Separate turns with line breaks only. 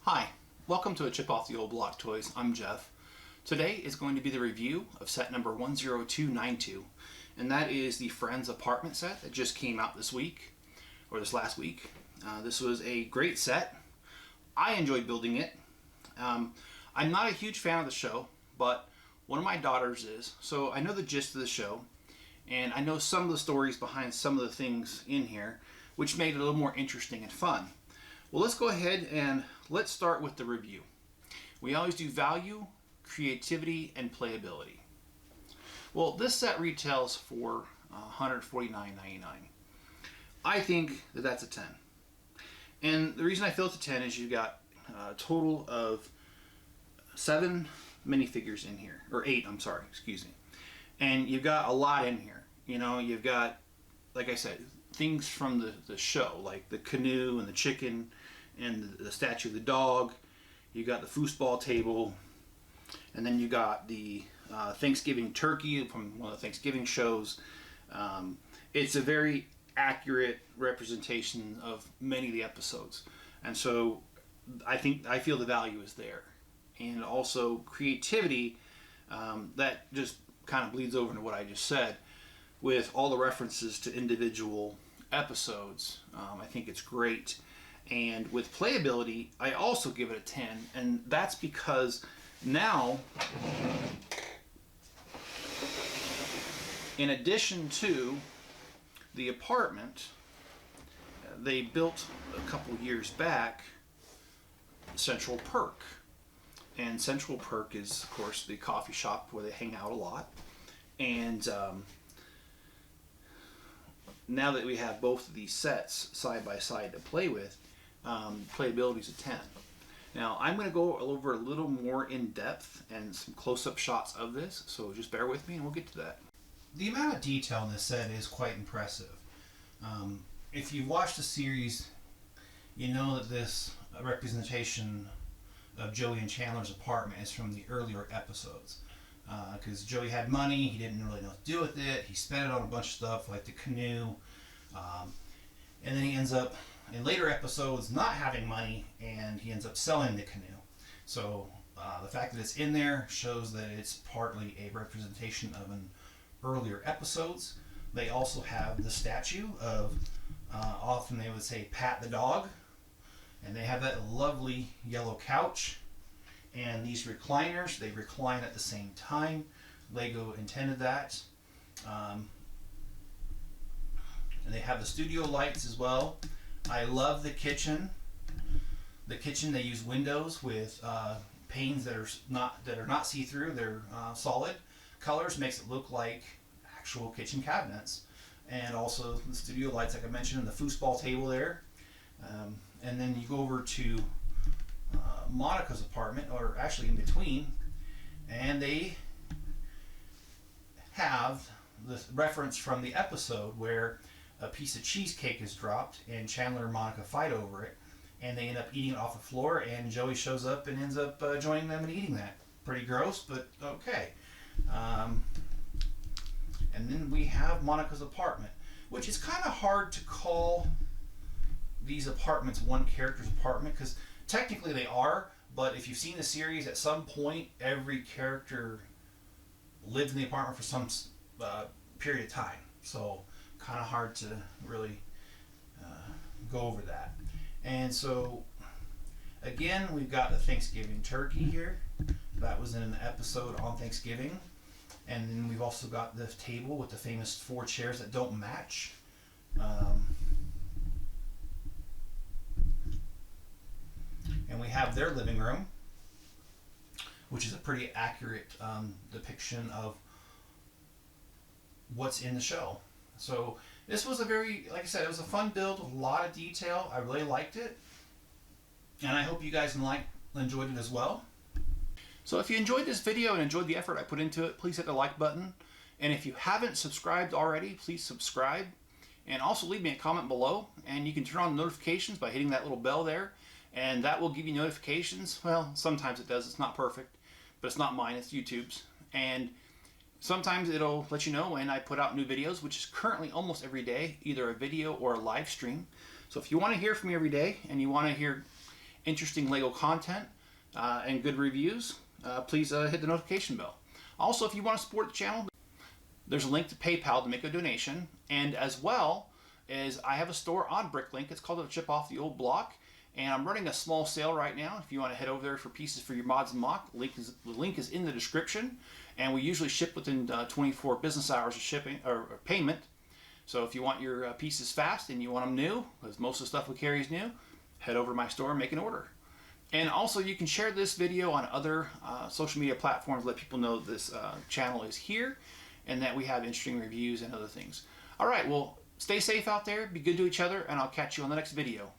Hi, welcome to A Chip Off the Old Block Toys. I'm Jeff. Today is going to be the review of set number 10292, and that is the Friends apartment set that just came out this week, or this last week. This was a great set. I enjoyed building it. I'm not a huge fan of the show, but one of my daughters is, so I know the gist of the show, and I know some of the stories behind some of the things in here, which made it a little more interesting and fun. Well, let's go ahead and let's start with the review. We always do value, creativity, and playability. Well, this set retails for $149.99. I think that that's a 10. And the reason I feel it's a 10 is you've got a total of 7 minifigures in here, or 8, I'm sorry, excuse me. And you've got a lot in here. You know, you've got, like I said, things from the show, like the canoe and the chicken and the statue of the dog. You got the foosball table, and then you got the Thanksgiving turkey from one of the Thanksgiving shows. It's a very accurate representation of many of the episodes, and so I feel the value is there. And also creativity, that just kind of bleeds over into what I just said with all the references to individual episodes. I think it's great. And with playability, I also give it a 10, and that's because now, in addition to the apartment, they built a couple years back Central Perk. And Central Perk is, of course, the coffee shop where they hang out a lot. And now that we have both of these sets side by side to play with, playability is a 10. Now I'm going to go over a little more in depth and some close-up shots of this, so just bear with me and we'll get to that. The amount of detail in this set is quite impressive. If you've watched the series, you know that this representation of Joey and Chandler's apartment is from the earlier episodes. Because Joey had money, he didn't really know what to do with it, he spent it on a bunch of stuff like the canoe, and then he ends up in later episodes not having money, and he ends up selling the canoe. So the fact that it's in there shows that it's partly a representation of an earlier episodes. They also have the statue of, often they would say, Pat the dog, and they have that lovely yellow couch. And these recliners, they recline at the same time. Lego intended that. And they have the studio lights as well. I love the kitchen. The kitchen, they use windows with panes that are not see-through. They're solid colors, makes it look like actual kitchen cabinets. And also the studio lights, like I mentioned, and the foosball table there. And then you go over to Monica's apartment, or actually in between, and they have the reference from the episode where a piece of cheesecake is dropped and Chandler and Monica fight over it, and they end up eating it off the floor, and Joey shows up and ends up joining them and eating that. Pretty gross, but okay. And then we have Monica's apartment, which is kind of hard to call these apartments one character's apartment, because technically they are, but if you've seen the series, at some point every character lived in the apartment for some period of time, so kind of hard to really go over that. And so again, we've got the Thanksgiving turkey here. That was in an episode on Thanksgiving. And then we've also got the table with the famous 4 chairs that don't match. And we have their living room, which is a pretty accurate depiction of what's in the show. So this was a very, like I said, it was a fun build, a lot of detail. I really liked it, and I hope you guys enjoyed it as well. So if you enjoyed this video and enjoyed the effort I put into it, please hit the like button. And if you haven't subscribed already, please subscribe. And also leave me a comment below, and you can turn on notifications by hitting that little bell there. And that will give you notifications. Well, sometimes it does. It's not perfect, but it's not mine. It's YouTube's. And sometimes it'll let you know when I put out new videos, which is currently almost every day, either a video or a live stream. So if you want to hear from me every day and you want to hear interesting Lego content and good reviews, please hit the notification bell. Also, if you want to support the channel, there's a link to PayPal to make a donation, and as well as I have a store on Bricklink. It's called Chip Off the Old Block, and I'm running a small sale right now. If you want to head over there for pieces for your mods and mock, the link is in the description, and we usually ship within 24 business hours of shipping or payment. So if you want your pieces fast and you want them new, because most of the stuff we carry is new, head over to my store and make an order. And also, you can share this video on other social media platforms, let people know this channel is here and that we have interesting reviews and other things. All right, well, stay safe out there, be good to each other, and I'll catch you on the next video.